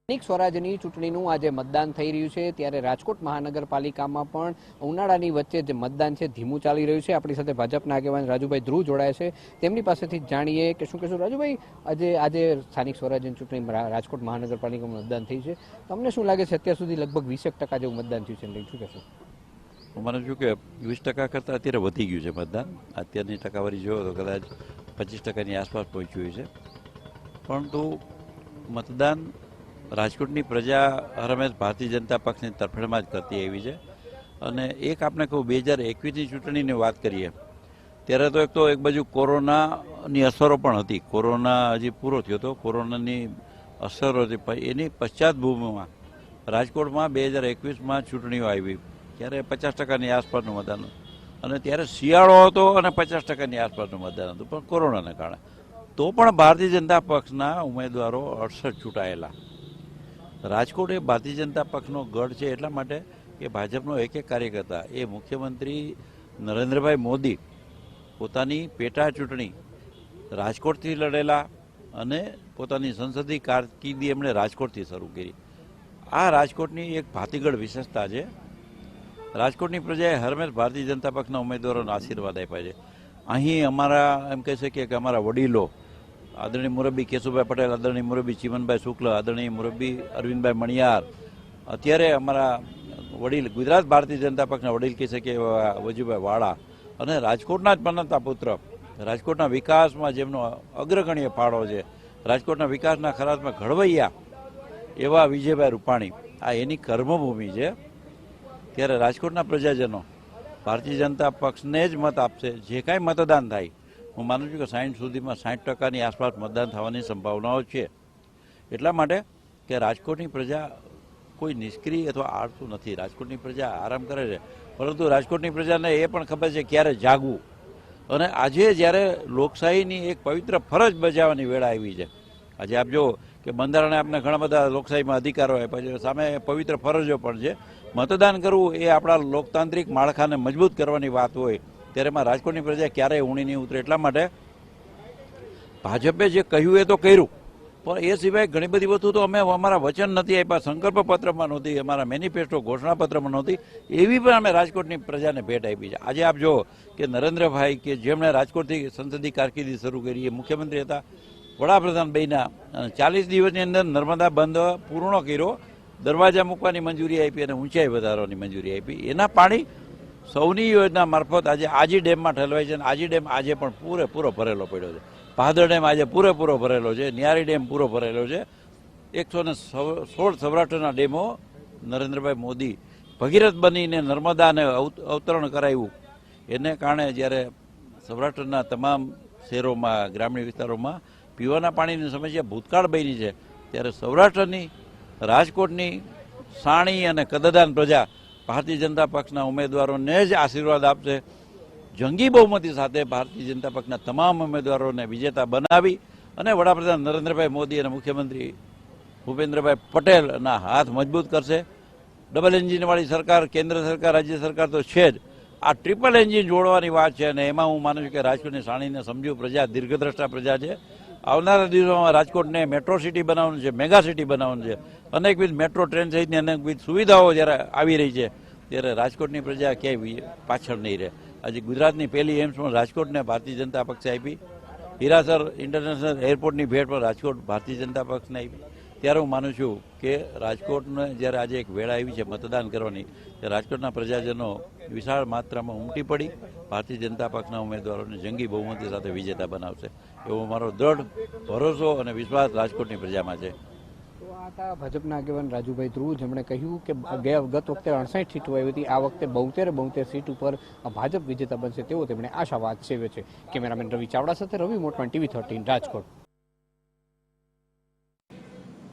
સ્થાનિક સ્વરાજની ચૂંટણીનું આજે મતદાન થઈ રહ્યું છે ત્યારે રાજકોટ મહાનગરપાલિકામાં પણ ઉનાળાની વચ્ચે જે મતદાન છે ધીમું ચાલી રહ્યું છે। આપણી સાથે ભાજપના આગેવાન રાજુભાઈ ધ્રુવ જોડાયા છે, તેમની પાસેથી જાણીએ કે શું કહેશું। રાજુભાઈ, આજે સ્થાનિક સ્વરાજની ચૂંટણી રાજકોટ મહાનગરપાલિકામાં મતદાન થઈ છે, તમને શું લાગે છે? અત્યાર સુધી લગભગ 20% જેવું મતદાન થયું છે, શું કહેશું? મને શું કે 20% કરતાં અત્યારે વધી ગયું છે મતદાન। અત્યારની ટકાવારી જોયો તો કદાચ 25%ની આસપાસ પહોંચ્યું છે, પરંતુ મતદાન રાજકોટની પ્રજા હરમેશ ભારતીય જનતા પક્ષની તરફેણમાં જ કરતી આવી છે। અને એક આપણે કહું 2021ની ચૂંટણીની વાત કરીએ ત્યારે તો એક બાજુ કોરોનાની અસરો પણ હતી, કોરોના હજી પૂરો થયો હતો, કોરોનાની અસરો હતી, એની પશ્ચાતભૂમિમાં રાજકોટમાં 2021માં ચૂંટણીઓ આવી ત્યારે 50%ની આસપાસનું મતદાન, અને ત્યારે શિયાળો હતો અને 50%ની આસપાસનું મતદાન હતું, પણ કોરોનાને કારણે તો પણ ભારતીય જનતા પક્ષના ઉમેદવારો 68 ચૂંટાયેલા। રાજકોટ એ ભારતીય જનતા પક્ષનો ગઢ છે, એટલા માટે કે ભાજપનો એક કાર્યકર્તા એ મુખ્યમંત્રી નરેન્દ્રભાઈ મોદી પોતાની પેટા ચૂંટણી રાજકોટથી લડેલા અને પોતાની સંસદીય કારકિર્દી એમણે રાજકોટથી શરૂ કરી। આ રાજકોટની એક ભાતીગળ વિશેષતા છે। રાજકોટની પ્રજાએ હરમેશ ભારતીય જનતા પક્ષના ઉમેદવારોને આશીર્વાદ આપ્યા છે। અહીં અમારા એમ કહી શકીએ કે અમારા વડીલો આદરણીય મુરબ્બી કેશુભાઈ પટેલ, આદરણીય મુરબ્બી ચીમનભાઈ શુક્લ, આદરણીય મુરબ્બી અરવિંદભાઈ મણિયાર, અત્યારે અમારા વડીલ ગુજરાત ભારતીય જનતા પક્ષના વડીલ કહી શકીએ એવા વજુભાઈ વાળા, અને રાજકોટના જ પનંતા પુત્ર, રાજકોટના વિકાસમાં જેમનો અગ્રગણ્ય ફાળો છે, રાજકોટના વિકાસના ખરાતમાં ઘડવૈયા એવા વિજયભાઈ રૂપાણી, આ એની કર્મભૂમિ છે। ત્યારે રાજકોટના પ્રજાજનો ભારતીય જનતા પક્ષને જ મત આપશે। જે કાંઈ મતદાન થાય, હું માનું છું કે 60 સુધીમાં 60%ની આસપાસ મતદાન થવાની સંભાવનાઓ છે। એટલા માટે કે રાજકોટની પ્રજા કોઈ નિષ્ક્રિય અથવા આળસુ નથી, રાજકોટની પ્રજા આરામ કરે છે, પરંતુ રાજકોટની પ્રજાને એ પણ ખબર છે ક્યારે જાગવું। અને આજે જ્યારે લોકશાહીની એક પવિત્ર ફરજ બજાવવાની વેળા આવી છે, આજે આપ જો કે બંધારણે આપણે ઘણા બધા લોકશાહીમાં અધિકારો આપ્યા છે, સામે પવિત્ર ફરજો પણ છે। મતદાન કરવું એ આપણા લોકતાંત્રિક માળખાને મજબૂત કરવાની વાત હોય, ત્યારે એમાં રાજકોટની પ્રજા ક્યારેય ઊણી નહીં ઉતરે। એટલા માટે ભાજપે જે કહ્યું એ તો કર્યું, પણ એ સિવાય ઘણી બધી વસ્તુ તો અમે અમારા વચન નથી આપ્યા, સંકલ્પ પત્રમાં નહોતી, અમારા મેનિફેસ્ટો ઘોષણાપત્રમાં નહોતી, એવી પણ અમે રાજકોટની પ્રજાને ભેટ આપી છે। આજે આપ જો કે નરેન્દ્રભાઈ કે જેમણે રાજકોટથી સંસદીય કારકિર્દી શરૂ કરી, એ મુખ્યમંત્રી હતા, વડાપ્રધાન બન્યા, અને 40 દિવસની અંદર નર્મદા બંધ પૂર્ણ કર્યો, દરવાજા મૂકવાની મંજૂરી આપી અને ઊંચાઈ વધારવાની મંજૂરી આપી। એના પાણી સૌની યોજના મારફત આજે આજી ડેમમાં ઠલવાય છે, અને આજી ડેમ આજે પણ પૂરેપૂરો ભરેલો પડ્યો છે। ભાદર ડેમ આજે પૂરેપૂરો ભરેલો છે, ન્યારી ડેમ પૂરો ભરેલો છે। 116 સૌરાષ્ટ્રના ડેમો નરેન્દ્રભાઈ મોદી ભગીરથ બનીને નર્મદાને અવતરણ કરાવ્યું, એને કારણે જ્યારે સૌરાષ્ટ્રના તમામ શહેરોમાં, ગ્રામીણ વિસ્તારોમાં પીવાના પાણીની સમસ્યા ભૂતકાળ બની છે, ત્યારે સૌરાષ્ટ્રની, રાજકોટની સાણી અને કદદાન પ્રજા ભારતીય જનતા પક્ષના ઉમેદવારોને જ આશીર્વાદ આપશે। જંગી બહુમતી સાથે ભારતીય જનતા પક્ષના તમામ ઉમેદવારોને વિજેતા બનાવી અને વડાપ્રધાન નરેન્દ્રભાઈ મોદી અને મુખ્યમંત્રી ભૂપેન્દ્રભાઈ પટેલના હાથ મજબૂત કરશે। ડબલ એન્જિનવાળી સરકાર, કેન્દ્ર સરકાર, રાજ્ય સરકાર તો છે જ, આ ટ્રિપલ એન્જિન જોડવાની વાત છે, અને એમાં હું માનું છું કે રાજકોટની સાણીને સમજુ પ્રજા, દીર્ઘદ્રષ્ટા પ્રજા છે। આવનારા દિવસોમાં રાજકોટને મેટ્રો સિટી બનાવવાનું છે, મેગા સિટી બનાવવાનું છે, અનેકવિધ મેટ્રો ટ્રેન સહિતની અનેકવિધ સુવિધાઓ જ્યારે આવી રહી છે, ત્યારે રાજકોટની પ્રજા ક્યાંય પાછળ નહીં રહે। આજે ગુજરાતની પહેલી એમ્સ પણ રાજકોટને ભારતીય જનતા પક્ષે આપી, હીરાસર ઇન્ટરનેશનલ એરપોર્ટની ભેટ પણ રાજકોટ ભારતીય જનતા પક્ષને આપી। ત્યારે હું માનું છું કે રાજકોટને જ્યારે આજે એક વેળા આવી છે મતદાન કરવાની, ત્યારે રાજકોટના પ્રજાજનો વિશાળ માત્રામાં ઉમટી પડી ભારતીય જનતા પક્ષના ઉમેદવારોને જંગી બહુમતી સાથે વિજેતા બનાવશે, એવો મારો દ્રઢ ભરોસો અને વિશ્વાસ રાજકોટની પ્રજામાં છે। તો આ હતા ભાજપના આગેવાન રાજુભાઈ ધ્રુવ, જેમણે કહ્યું કે ગત વખતે 68 સીટો આવી હતી, આ વખતે 72 સીટ ઉપર ભાજપ વિજેતા બનશે તેવો તેમણે આશાવાદ સેવ્યો છે। કેમેરામેન રવિ ચાવડા સાથે રવિ મોટવાન, TV 13 રાજકોટ।